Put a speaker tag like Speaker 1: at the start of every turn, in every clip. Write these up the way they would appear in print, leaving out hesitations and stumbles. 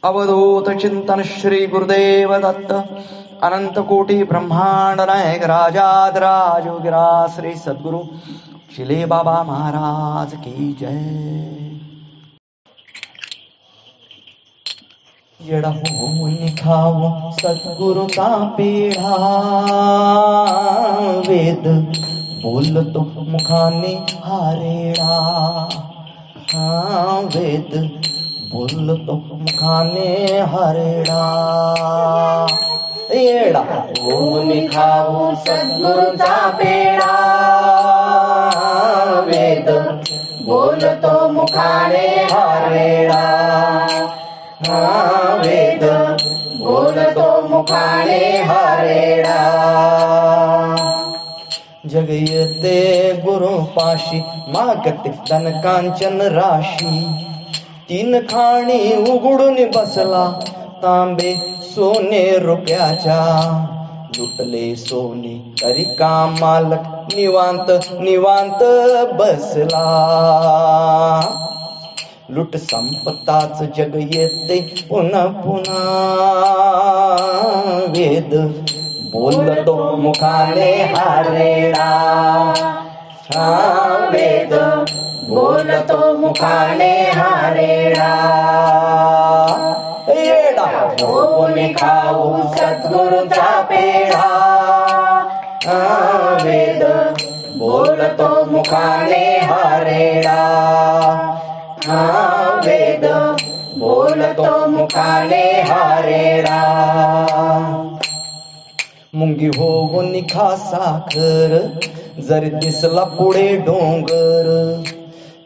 Speaker 1: अवधूत चिंतन श्री गुरुदेव दत्त अनंत कोटी ब्रह्मांड नायक राजाधिराज योगीरा श्री सद्गुरु शिले बाबा महाराज की जय. येडा होऊन खाऊ सद्गुरुचा पेढा, वेद बोलतो मुखाने हारेडा. वेद बोलतो मुखाने हरेडा. येडा होऊन खाऊ सद्गुरुचा पेढा, वेद बोलतो मुखाने हरेडा. वेद बोलतो मुखाने हरेडा. जग येते गुरुपाशी मागते धन कांचन राशी. तीन खाणी उघडून बसला तांबे सोने रुपयाच्या. लुटले सोने तरी का मालक निवांत निवांत बसला. लुट संपताच जग येते पुन्हा पुन्हा. वेद बोलतो मुखाने हारेडा. वेद बोलतो मुखाने हारेडा. येडा होऊन खाऊ सद्गुरुचा पेढा, वेद बोलतो मुखाने हारेडा. वेद बोलतो मुखाने हारेडा. मुंगी होऊन खा साखर जरी दिसला पुढे डोंगर.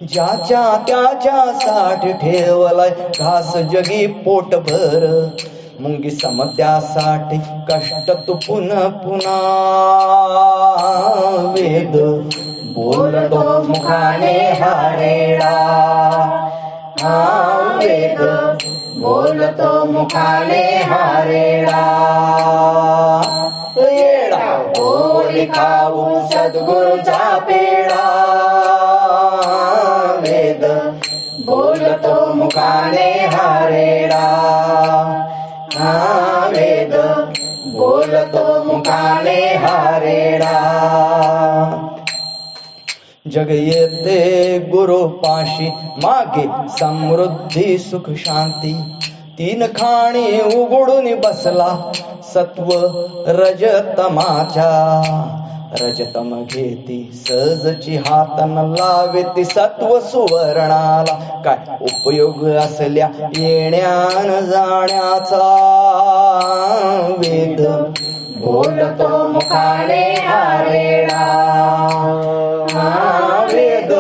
Speaker 1: ज्याच्या त्याच्या साठी ठेवलाय घास जगी पोटभर. मुंगी समत्यासाठी कष्ट तू पुन्हा पुन्हा. वेद बोलतो मुखाने हारेडा. वेद बोलतो मुखाने हारेडा. येडा होऊन खाऊ सद्गुरुचा पेढा, वेद बोलतो मुखाने हारेडा. वेद बोलतो मुखाने हारेडा. जग येते गुरुपाशी मागे समृद्धी सुख शांती. तीन खाणी उघडून बसला सत्व रजतमाच्या. रजतम घेती सहजची हातन लावेती सत्व सुवर्णाला. काय उपयोग असल्या येण्यान जाण्याचा. वेद बोलतो मुखाने हारेडा. वेद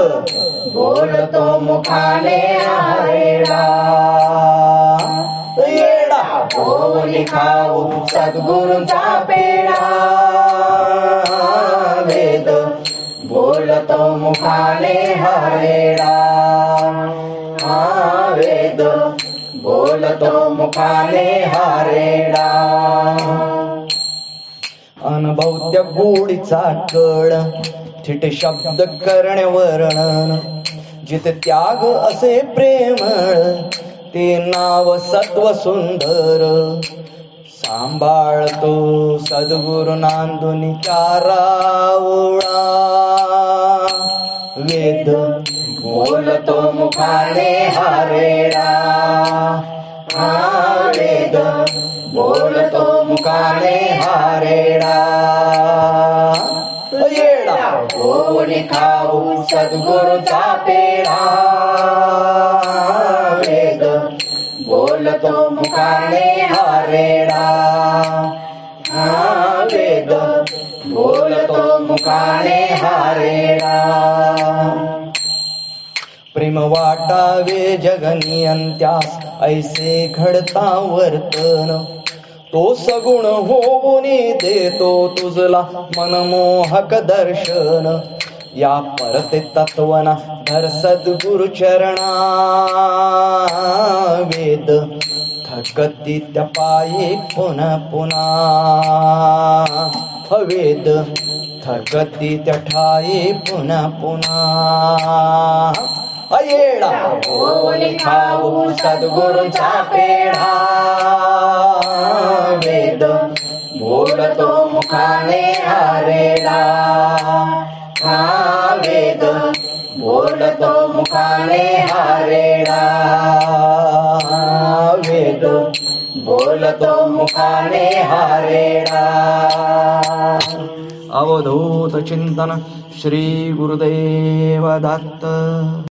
Speaker 1: बोलतो मुखाने हारेडा. येडा होऊन खाऊ सद्गुरुचा पेढा, वेद बोलतो मुखाने हारेडा. वेद बोलतो मुखाने हारेडा. अनुभवत्या गोडीचा कळ थिट शब्द करणे वर्णन. जिथे त्याग असे प्रेमळ ते नाव सत्व सुंदर. सांभाळतो सद्गुरु नांदुनी चारावळा. वेद बोलतो मुखाने हारेडा. वेद बोलतो मुखाने हारेडा. येडा होऊन खाऊ सद्गुरुचा पेढा, वेद बोलतो मुखाने हारेडा. वेद बोलतो मुखाने हारेडा. प्रेम वाटावे जगनियंत्यास ऐसे घडता वर्तन. तो सगुण होऊन देतो तुझला मनमोहक दर्शन. या परते तत्वना धर सद्गुरु चरणा. वेद थकती त्या पायी पुन्हा पुन्हा. वेद थकती त्या ठाई पुन्हा पुन्हा. येडा बोली खाऊ सद्गुरूचा पेढा वेद बोलतो मुखाने हरेडा हा वेद बोलतो मुखाने हरेडा वेद बोलतो मुखाने हरेडा अवधूत चिंतन श्री गुरुदेव दत्त.